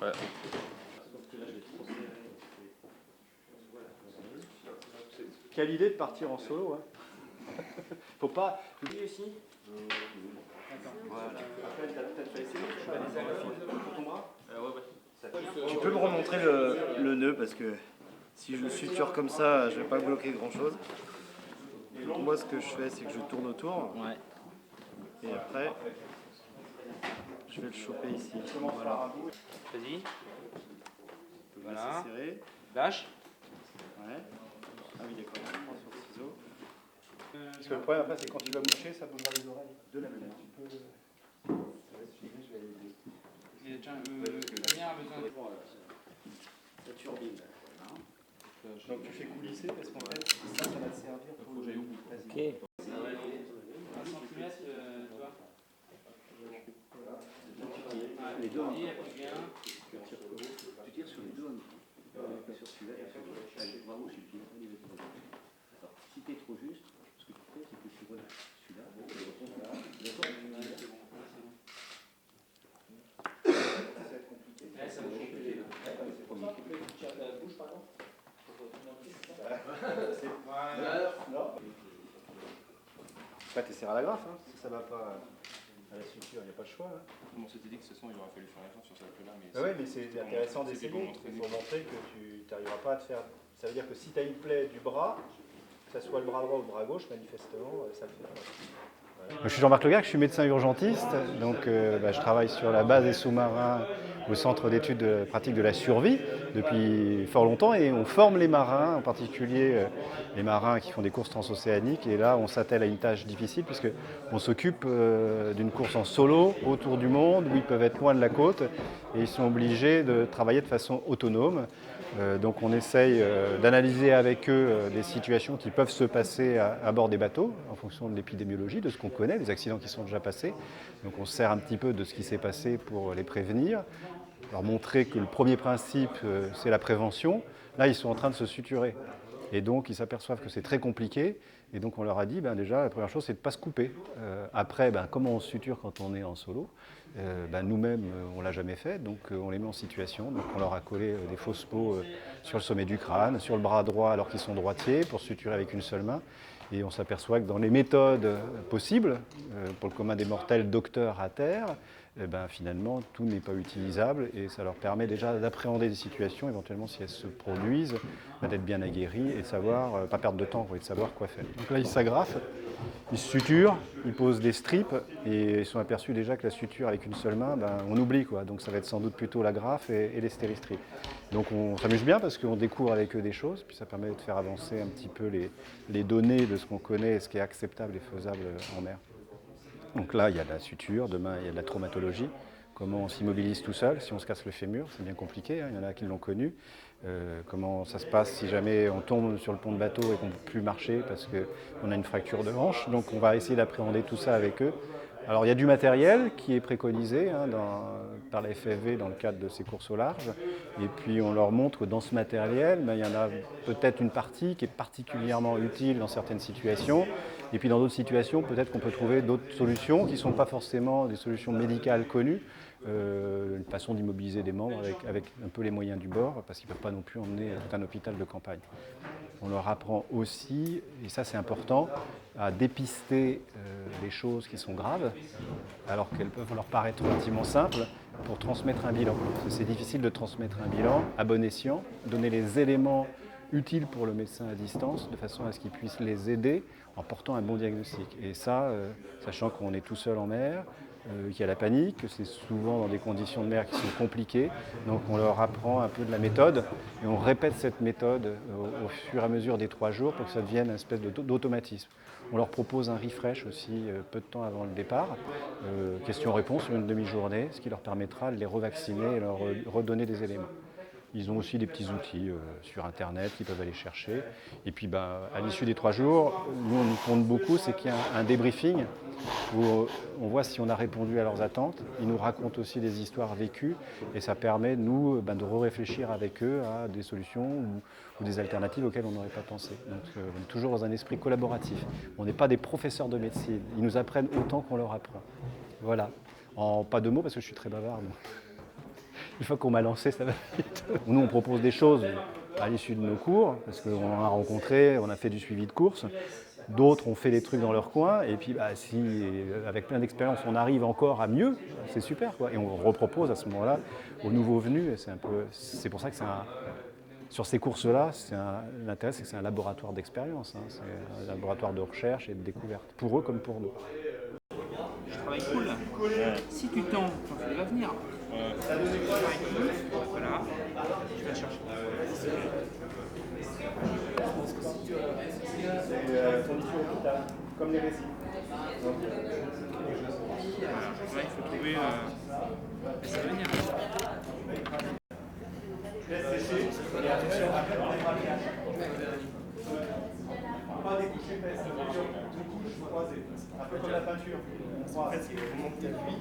Ouais. Quelle idée de partir en solo, hein. Faut pas. Lui aussi. Voilà. Après, t'as essayé, tu vas les sur ton bras. Ouais. Tu peux me remontrer le nœud parce que si je suture comme ça, je vais pas bloquer grand chose. Donc moi, ce que je fais, c'est que je tourne autour. Ouais. Et après, je vais le choper ici. Voilà. Vas-y. Voilà. Serré. Lâche. Ouais. Ah oui, d'accord. Je prends sur le ciseau. Parce que le problème après, c'est quand tu vas moucher, ça bougera les oreilles. De la même manière. Tu peux. Combien a besoin de La turbine. Donc tu fais coulisser parce qu'en fait, ça va te servir pour le. Ok. 1 centimètre, tu vois. Les deux. Tu tires sur les deux. Sur celui-là et sur l'autre. Allez, bravo, celui-là. Alors, si tu es trop juste, ce que tu fais, c'est que tu relâches celui-là, tu le retrouves là, d'accord. Ça va être compliqué. Ça va être compliqué. C'est pour ça que tu tires la bouche, par exemple. Non. Après, tu serres à la graffe, hein. Si ça va pas à la suture, il n'y a pas le choix. Hein. On s'était dit que de toute façon, il aurait fallu faire l'effort sur cette là mais. Oui, mais c'est intéressant d'essayer. Il faut montrer que tu n'arriveras pas à te faire. Ça veut dire que si tu as une plaie du bras, que ce soit le bras droit ou le bras gauche, manifestement, ça le fait pas. Voilà. Je suis Jean-Marc Legac, je suis médecin urgentiste, donc je travaille sur la base des sous-marins au centre d'études pratiques de la survie depuis fort longtemps et on forme les marins, en particulier les marins qui font des courses transocéaniques et là on s'attelle à une tâche difficile puisqu'on s'occupe d'une course en solo autour du monde où ils peuvent être loin de la côte et ils sont obligés de travailler de façon autonome. Donc on essaye d'analyser avec eux des situations qui peuvent se passer à bord des bateaux en fonction de l'épidémiologie, de ce qu'on connaît, des accidents qui sont déjà passés. Donc on se sert un petit peu de ce qui s'est passé pour les prévenir, leur montrer que le premier principe c'est la prévention. Là ils sont en train de se suturer et donc ils s'aperçoivent que c'est très compliqué et donc on leur a dit déjà la première chose c'est de ne pas se couper. Après comment on se suture quand on est en solo? Nous-mêmes, on ne l'a jamais fait, donc on les met en situation. Donc on leur a collé des fausses peaux sur le sommet du crâne, sur le bras droit alors qu'ils sont droitiers, pour suturer avec une seule main. Et on s'aperçoit que dans les méthodes possibles, pour le commun des mortels, docteurs à terre, finalement tout n'est pas utilisable et ça leur permet déjà d'appréhender des situations, éventuellement si elles se produisent, d'être bien aguerris et de savoir, pas perdre de temps, et de savoir quoi faire. Donc là ils s'agrafent. Ils se suturent, ils posent des strips et ils sont aperçus déjà que la suture avec une seule main, on oublie quoi. Donc ça va être sans doute plutôt l'agrafe et les stéristrips. Donc on s'amuse bien parce qu'on découvre avec eux des choses, puis ça permet de faire avancer un petit peu les données de ce qu'on connaît et ce qui est acceptable et faisable en mer. Donc là il y a de la suture, demain il y a de la traumatologie. Comment on s'immobilise tout seul si on se casse le fémur, c'est bien compliqué, hein, il y en a qui l'ont connu. Comment ça se passe si jamais on tombe sur le pont de bateau et qu'on ne peut plus marcher parce qu'on a une fracture de hanche. Donc on va essayer d'appréhender tout ça avec eux. Alors il y a du matériel qui est préconisé par la FFV dans le cadre de ces courses au large. Et puis on leur montre que dans ce matériel, il y en a peut-être une partie qui est particulièrement utile dans certaines situations. Et puis dans d'autres situations, peut-être qu'on peut trouver d'autres solutions qui ne sont pas forcément des solutions médicales connues. Une façon d'immobiliser des membres avec un peu les moyens du bord, parce qu'ils ne peuvent pas non plus emmener tout un hôpital de campagne. On leur apprend aussi, et ça c'est important, à dépister les choses qui sont graves, alors qu'elles peuvent leur paraître relativement simples, pour transmettre un bilan. C'est difficile de transmettre un bilan à bon escient, donner les éléments utiles pour le médecin à distance, de façon à ce qu'il puisse les aider en portant un bon diagnostic. Et ça, sachant qu'on est tout seul en mer, qu'il y a la panique, que c'est souvent dans des conditions de mer qui sont compliquées. Donc on leur apprend un peu de la méthode et on répète cette méthode au fur et à mesure des 3 jours pour que ça devienne une espèce d'automatisme. On leur propose un refresh aussi peu de temps avant le départ, question-réponse sur une demi-journée, ce qui leur permettra de les revacciner et leur redonner des éléments. Ils ont aussi des petits outils sur Internet qu'ils peuvent aller chercher. Et puis à l'issue des 3 jours, nous on nous compte beaucoup, c'est qu'il y a un débriefing où on voit si on a répondu à leurs attentes. Ils nous racontent aussi des histoires vécues et ça permet, nous, de réfléchir avec eux à des solutions ou des alternatives auxquelles on n'aurait pas pensé. Donc on est toujours dans un esprit collaboratif. On n'est pas des professeurs de médecine. Ils nous apprennent autant qu'on leur apprend. Voilà. En pas de mots parce que je suis très bavard. Donc. Une fois qu'on m'a lancé, ça va vite. Nous, on propose des choses à l'issue de nos cours, parce qu'on a rencontré, on a fait du suivi de course. D'autres ont fait des trucs dans leur coin, et puis si avec plein d'expérience on arrive encore à mieux, c'est super quoi. Et on repropose à ce moment-là aux nouveaux venus. C'est pour ça que sur ces courses-là, l'intérêt c'est que c'est un laboratoire d'expérience, hein. C'est un laboratoire de recherche et de découverte, pour eux comme pour nous. Je travaille cool. Ouais. Si tu tombes, il va venir. Ouais. Je travaille cool. Voilà. Je vais chercher. C'est condition hôpital, comme les récits. Là, il faut trouver. Mais ça va venir. Pas des couches épaisses, deux couches croisées. Un peu comme la peinture. En fait, c'est vraiment de pluie.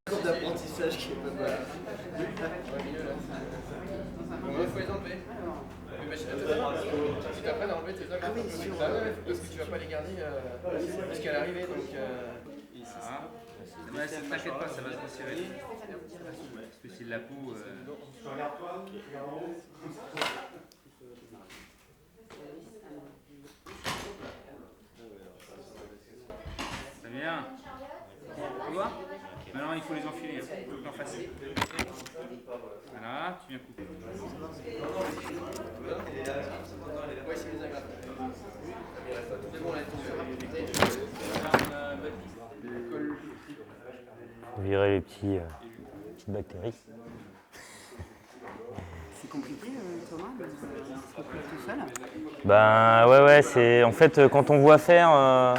Cours d'apprentissage qui est pas mal. Il faut les enlever. Si tu apprends à enlever tes ongles, parce que tu vas pas les garder jusqu'à l'arrivée. Donc, t'inquiète pas, ça va se resserrer. Parce que c'est de la peau. Ça vient. Tu vois? Maintenant il faut les enfiler, tout en facile. Voilà, tu viens couper. ouais, c'est les agrafes. C'est bon, là, Virer les petites bactéries. C'est compliqué, Thomas, de se couper tout seul. Ben ouais, c'est en fait quand on voit faire,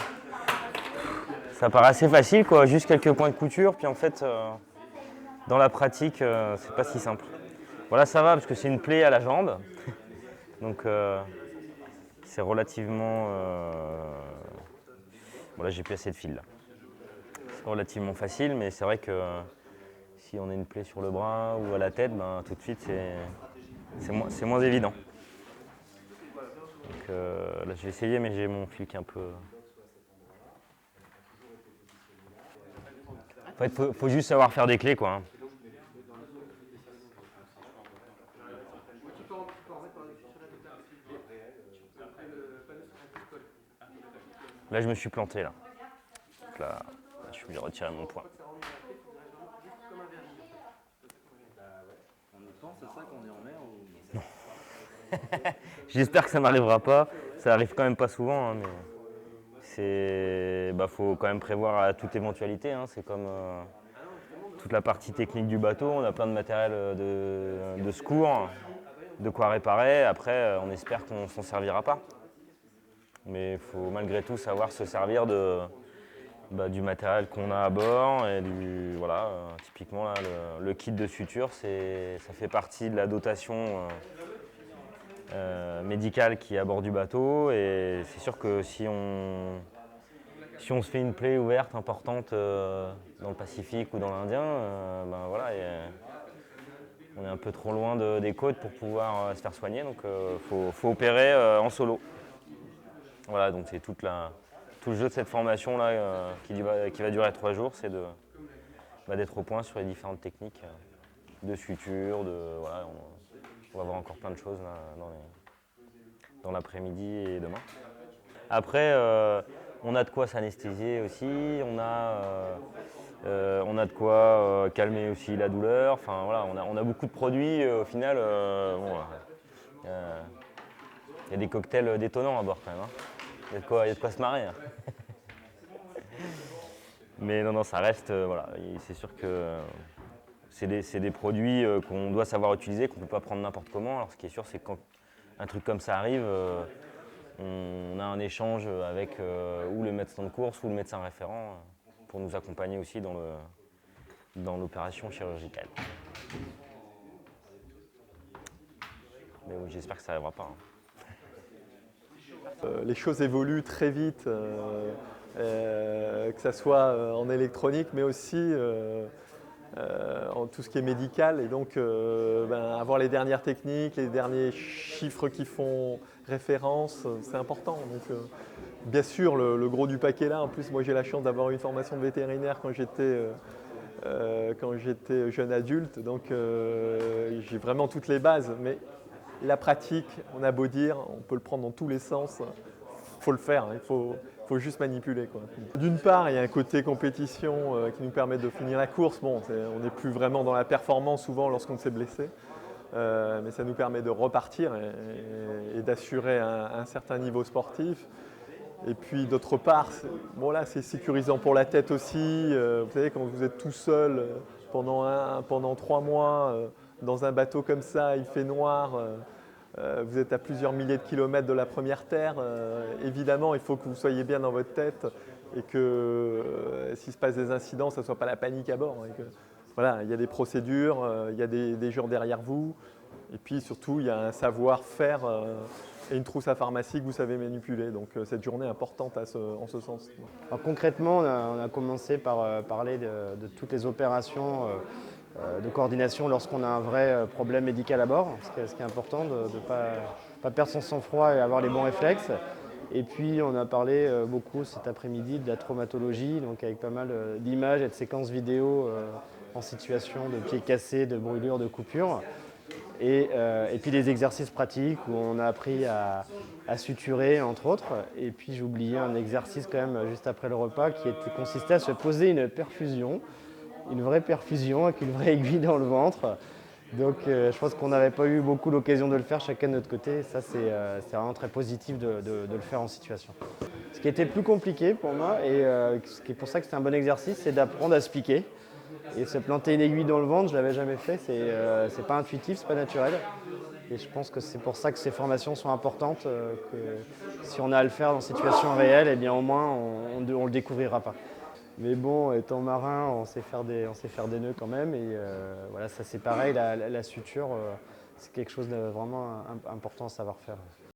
ça paraît assez facile quoi, juste quelques points de couture, puis en fait dans la pratique c'est pas si simple. Voilà, ça va parce que c'est une plaie à la jambe, donc c'est relativement. Voilà, j'ai plus assez de fil là. C'est relativement facile, mais c'est vrai que si on a une plaie sur le bras ou à la tête, ben, tout de suite c'est moins évident. Donc là je vais essayer, mais j'ai mon fil qui est un peu. En fait, faut juste savoir faire des clés quoi. Hein. Là je me suis planté là. Donc là je suis obligé de retirer mon poing. On y pense à ça quand on est en mer ou... Non. J'espère que ça m'arrivera pas. Ça arrive quand même pas souvent, hein, mais faut quand même prévoir à toute éventualité. Hein. C'est comme toute la partie technique du bateau. On a plein de matériel de secours, de quoi réparer. Après, on espère qu'on s'en servira pas. Mais il faut malgré tout savoir se servir du matériel qu'on a à bord. Et typiquement là, le kit de suture, ça fait partie de la dotation médicale qui est à bord du bateau. Et c'est sûr que si on se fait une plaie ouverte importante dans le Pacifique ou dans l'Indien, on est un peu trop loin des côtes pour pouvoir se faire soigner. Donc faut opérer en solo. Voilà, donc c'est tout le jeu de cette formation là qui va durer 3 jours, c'est d'être au point sur les différentes techniques de suture, on va voir encore plein de choses là, dans l'après-midi et demain. Après, on a de quoi s'anesthésier aussi, on a de quoi calmer aussi la douleur. Enfin voilà, on a beaucoup de produits au final. Il y a des cocktails détonnants à bord quand même. Hein. Il y a de quoi se marrer. Hein. Mais non, ça reste, c'est sûr que c'est des produits qu'on doit savoir utiliser, qu'on ne peut pas prendre n'importe comment. Alors ce qui est sûr, c'est que quand un truc comme ça arrive, on a un échange avec ou le médecin de course ou le médecin référent pour nous accompagner aussi dans dans l'opération chirurgicale. Mais oui, j'espère que ça n'arrivera pas. Les choses évoluent très vite, que ce soit en électronique, mais aussi en tout ce qui est médical. Et donc, avoir les dernières techniques, les derniers chiffres qui font référence, c'est important. Donc, bien sûr, le gros du paquet là. En plus, moi, j'ai la chance d'avoir une formation de vétérinaire quand j'étais jeune adulte. Donc, j'ai vraiment toutes les bases. Mais la pratique, on a beau dire, on peut le prendre dans tous les sens. Il faut le faire, il faut juste manipuler, quoi. D'une part, il y a un côté compétition qui nous permet de finir la course. Bon, on n'est plus vraiment dans la performance souvent lorsqu'on s'est blessé, mais ça nous permet de repartir et d'assurer un certain niveau sportif. Et puis d'autre part, c'est sécurisant pour la tête aussi. Vous savez, quand vous êtes tout seul pendant 3 mois dans un bateau comme ça, il fait noir, vous êtes à plusieurs milliers de kilomètres de la première terre. Évidemment, il faut que vous soyez bien dans votre tête et que s'il se passe des incidents, ça ne soit pas la panique à bord. Voilà, il y a des procédures, il y a des gens derrière vous. Et puis surtout, il y a un savoir-faire et une trousse à pharmacie que vous savez manipuler. Donc cette journée est importante en ce sens. Alors, concrètement, on a commencé par parler de toutes les opérations de coordination lorsqu'on a un vrai problème médical à bord, ce qui est important de ne pas perdre son sang-froid et avoir les bons réflexes. Et puis on a parlé beaucoup cet après-midi de la traumatologie, donc avec pas mal d'images et de séquences vidéo en situation de pieds cassés, de brûlures, de coupures. Et puis des exercices pratiques où on a appris à suturer, entre autres. Et puis j'ai oublié un exercice quand même juste après le repas qui consistait à se poser une perfusion, une vraie perfusion avec une vraie aiguille dans le ventre. Donc je pense qu'on n'avait pas eu beaucoup l'occasion de le faire chacun de notre côté. Ça c'est vraiment très positif de le faire en situation. Ce qui était plus compliqué pour moi, et ce qui est pour ça que c'était un bon exercice, c'est d'apprendre à se piquer. Et se planter une aiguille dans le ventre, je ne l'avais jamais fait, c'est pas intuitif, c'est pas naturel. Et je pense que c'est pour ça que ces formations sont importantes, que si on a à le faire dans une situation réelle, eh bien au moins on ne le découvrira pas. Mais bon, étant marin, on sait faire des nœuds quand même. Et voilà, ça c'est pareil, la suture, c'est quelque chose de vraiment important à savoir faire.